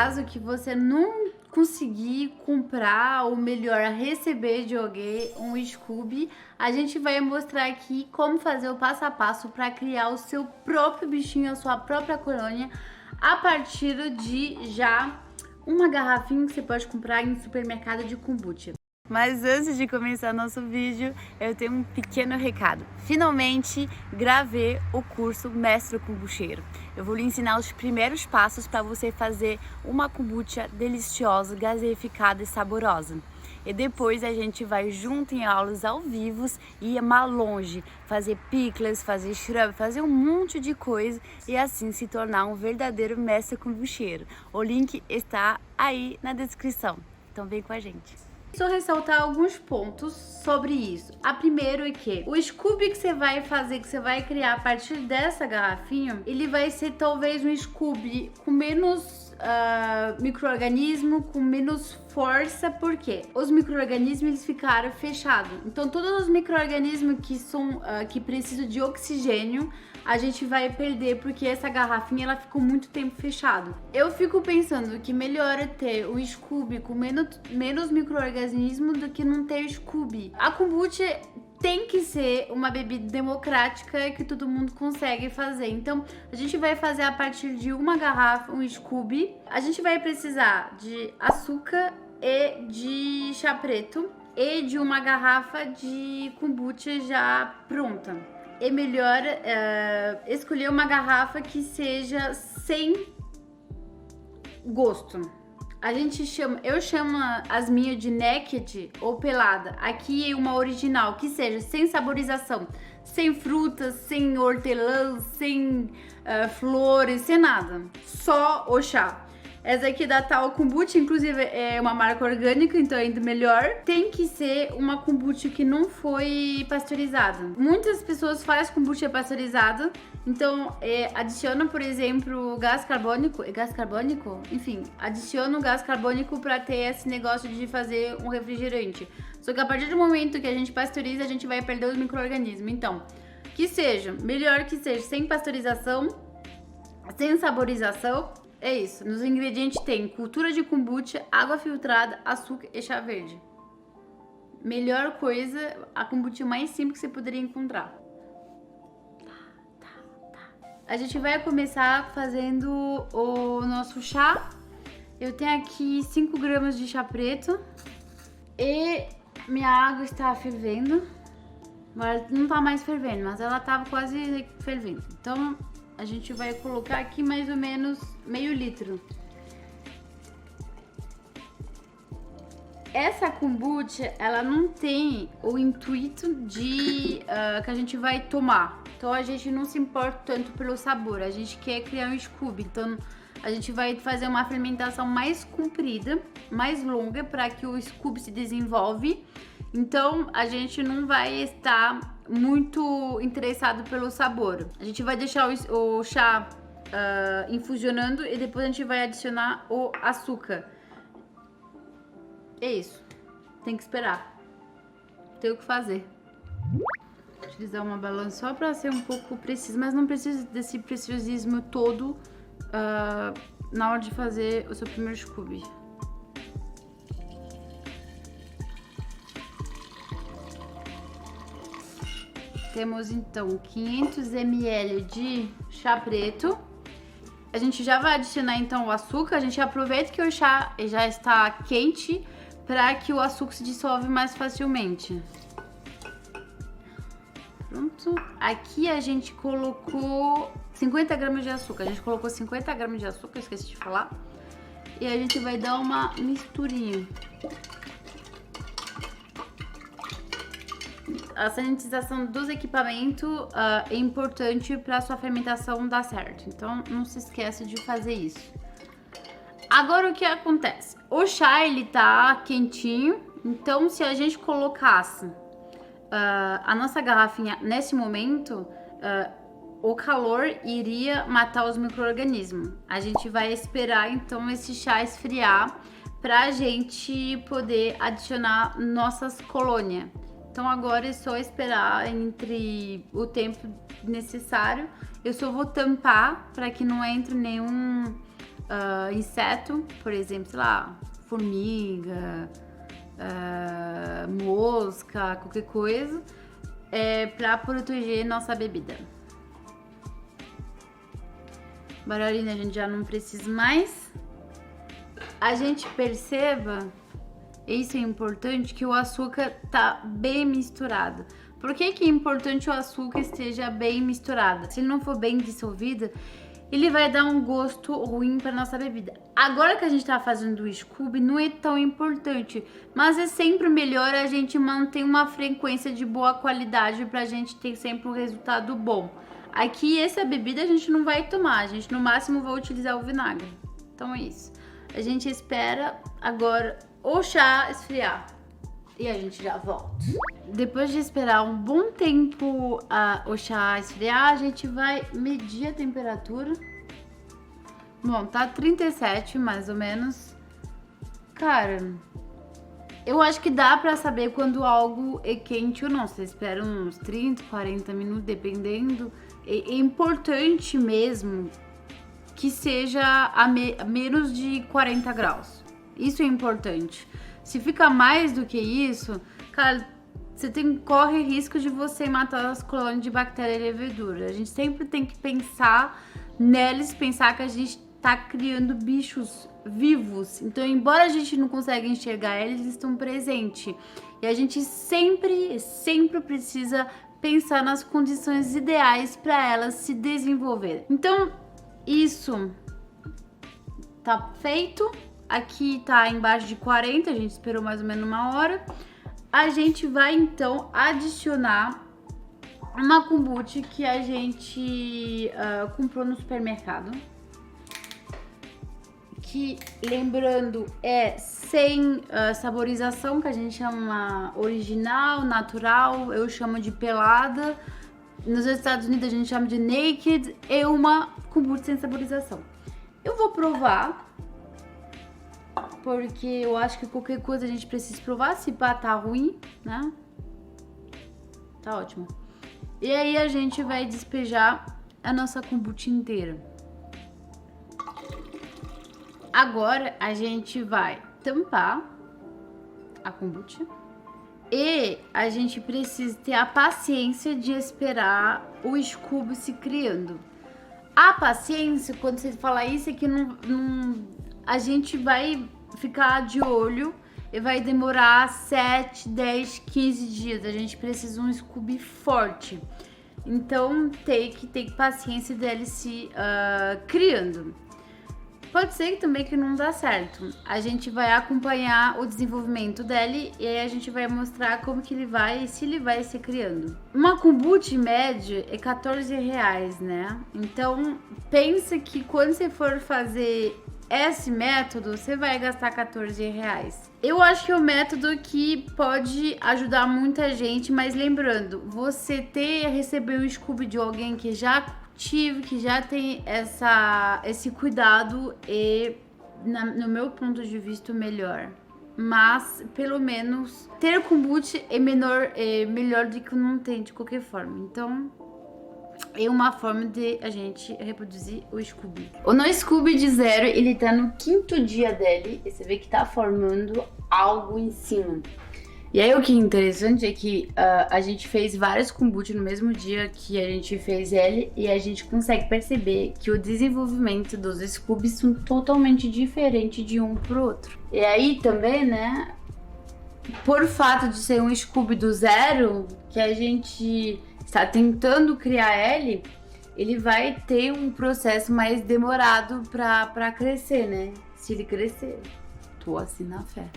caso que você não conseguir comprar, ou melhor, receber de alguém um Scooby, a gente vai mostrar aqui como fazer o passo a passo para criar o seu próprio bichinho, a sua própria colônia, a partir de já uma garrafinha que você pode comprar em supermercado de kombucha. Mas antes de começar nosso vídeo, eu tenho um pequeno recado. Finalmente gravei o curso Mestre Kombucheiro. Eu vou lhe ensinar os primeiros passos para você fazer uma kombucha deliciosa, gaseificada e saborosa. E depois a gente vai junto em aulas ao vivo e ir mais longe, fazer pickles, fazer shrub, fazer um monte de coisa e assim se tornar um verdadeiro mestre kombucheiro. O link está aí na descrição, então vem com a gente. Só ressaltar alguns pontos sobre isso. A primeiro é que o Scooby que você vai fazer, que você vai criar a partir dessa garrafinha, ele vai ser talvez um Scooby com menos micro-organismo, com menos força, porque os micro-organismos eles ficaram fechados. Então todos os micro-organismos que são que precisam de oxigênio, a gente vai perder porque essa garrafinha ela ficou muito tempo fechada. Eu fico pensando que melhor é ter o Scooby com menos micro-organismo do que não ter Scooby. A kombucha tem que ser uma bebida democrática que todo mundo consegue fazer. Então, a gente vai fazer a partir de uma garrafa, um Scooby. A gente vai precisar de açúcar e de chá preto e de uma garrafa de kombucha já pronta. É melhor escolher uma garrafa que seja sem gosto. Eu chamo as minhas de naked ou pelada. Aqui é uma original, que seja sem saborização, sem frutas, sem hortelã, sem flores, sem nada. Só o chá. Essa aqui da Tal Kombucha, inclusive é uma marca orgânica, então é ainda melhor. Tem que ser uma kombucha que não foi pasteurizada. Muitas pessoas fazem kombucha pasteurizada, então adiciona, por exemplo, gás carbônico. É gás carbônico? Enfim, adiciona o gás carbônico para ter esse negócio de fazer um refrigerante. Só que a partir do momento que a gente pasteuriza, a gente vai perder os micro-organismos. Então, que seja, melhor que seja sem pasteurização, sem saborização. É isso, nos ingredientes tem cultura de kombucha, água filtrada, açúcar e chá verde. Melhor coisa, a kombucha mais simples que você poderia encontrar. A gente vai começar fazendo o nosso chá. Eu tenho aqui 5 gramas de chá preto e minha água está fervendo. Agora não tá mais fervendo, mas ela estava quase fervendo. Então a gente vai colocar aqui mais ou menos meio litro. Essa kombucha, ela não tem o intuito de que a gente vai tomar. Então a gente não se importa tanto pelo sabor. A gente quer criar um Scooby. Então a gente vai fazer uma fermentação mais comprida, mais longa, para que o Scooby se desenvolve. Então a gente não vai estar muito interessado pelo sabor. A gente vai deixar o chá infusionando e depois a gente vai adicionar o açúcar. É isso. Tem que esperar. Tem o que fazer. Vou utilizar uma balança só para ser um pouco preciso, mas não precisa desse preciosismo todo na hora de fazer o seu primeiro Scooby. Temos então 500 ml de chá preto. A gente já vai adicionar então o açúcar. A gente aproveita que o chá já está quente para que o açúcar se dissolve mais facilmente. Pronto. Aqui a gente colocou 50 gramas de açúcar. A gente colocou 50 gramas de açúcar, esqueci de falar. E a gente vai dar uma misturinha. A sanitização dos equipamentos é importante para a sua fermentação dar certo. Então, não se esqueça de fazer isso. Agora, o que acontece? O chá, ele tá quentinho. Então, se a gente colocasse a nossa garrafinha nesse momento, o calor iria matar os micro-organismos. A gente vai esperar, então, esse chá esfriar pra gente poder adicionar nossas colônias. Então agora é só esperar entre o tempo necessário. Eu só vou tampar para que não entre nenhum inseto, por exemplo, sei lá, formiga, mosca, qualquer coisa, para proteger nossa bebida. Barolina a gente já não precisa mais. A gente perceba, isso é importante, que o açúcar tá bem misturado. Por que é importante o açúcar esteja bem misturado? Se ele não for bem dissolvido, ele vai dar um gosto ruim para nossa bebida. Agora que a gente tá fazendo o Scooby, não é tão importante, mas é sempre melhor a gente manter uma frequência de boa qualidade pra gente ter sempre um resultado bom. Aqui, essa bebida a gente não vai tomar, a gente no máximo vai utilizar o vinagre. Então é isso. A gente espera agora o chá esfriar e a gente já volta. Depois de esperar um bom tempo o chá esfriar, a gente vai medir a temperatura. Bom, tá 37 mais ou menos. Cara, eu acho que dá pra saber quando algo é quente ou não. Você espera uns 30, 40 minutos, dependendo. É importante mesmo que seja a menos de 40 graus. Isso é importante. Se fica mais do que isso, cara, você corre risco de você matar as colônias de bactéria e levedura. A gente sempre tem que pensar neles, pensar que a gente tá criando bichos vivos. Então, embora a gente não consiga enxergar eles, eles estão presentes. E a gente sempre precisa pensar nas condições ideais para elas se desenvolver. Então, isso tá feito. Aqui tá embaixo de 40, a gente esperou mais ou menos uma hora. A gente vai então adicionar uma kombucha que a gente comprou no supermercado. Que, lembrando, é sem saborização, que a gente chama original, natural, eu chamo de pelada. Nos Estados Unidos a gente chama de naked, é uma kombucha sem saborização. Eu vou provar, porque eu acho que qualquer coisa a gente precisa provar, se pá tá ruim, né? Tá ótimo. E aí a gente vai despejar a nossa kombucha inteira. Agora a gente vai tampar a kombucha e a gente precisa ter a paciência de esperar o Scooby se criando. A paciência, quando você fala isso, é que a gente vai ficar de olho e vai demorar 7, 10, 15 dias. A gente precisa de um Scooby forte. Então tem que ter paciência dele se criando. Pode ser também que não dá certo. A gente vai acompanhar o desenvolvimento dele e aí a gente vai mostrar como que ele vai, se ele vai se criando. Uma kombucha média é R$14, né? Então, pensa que quando você for fazer esse método, você vai gastar R$14. Eu acho que é um método que pode ajudar muita gente, mas lembrando, você receber um Scooby de alguém que já que já tem esse cuidado e, no meu ponto de vista, melhor. Mas, pelo menos, ter kombucha é melhor do que não ter de qualquer forma. Então, é uma forma de a gente reproduzir o Scooby. O No Scooby de zero, ele tá no 5º dia dele e você vê que tá formando algo em cima. E aí o que é interessante é que a gente fez vários kombucha no mesmo dia que a gente fez ele e a gente consegue perceber que o desenvolvimento dos Scoobies são totalmente diferentes de um pro outro. E aí também, né, por fato de ser um Scooby do zero, que a gente está tentando criar ele vai ter um processo mais demorado pra crescer, né? Se ele crescer, tô assim na fé.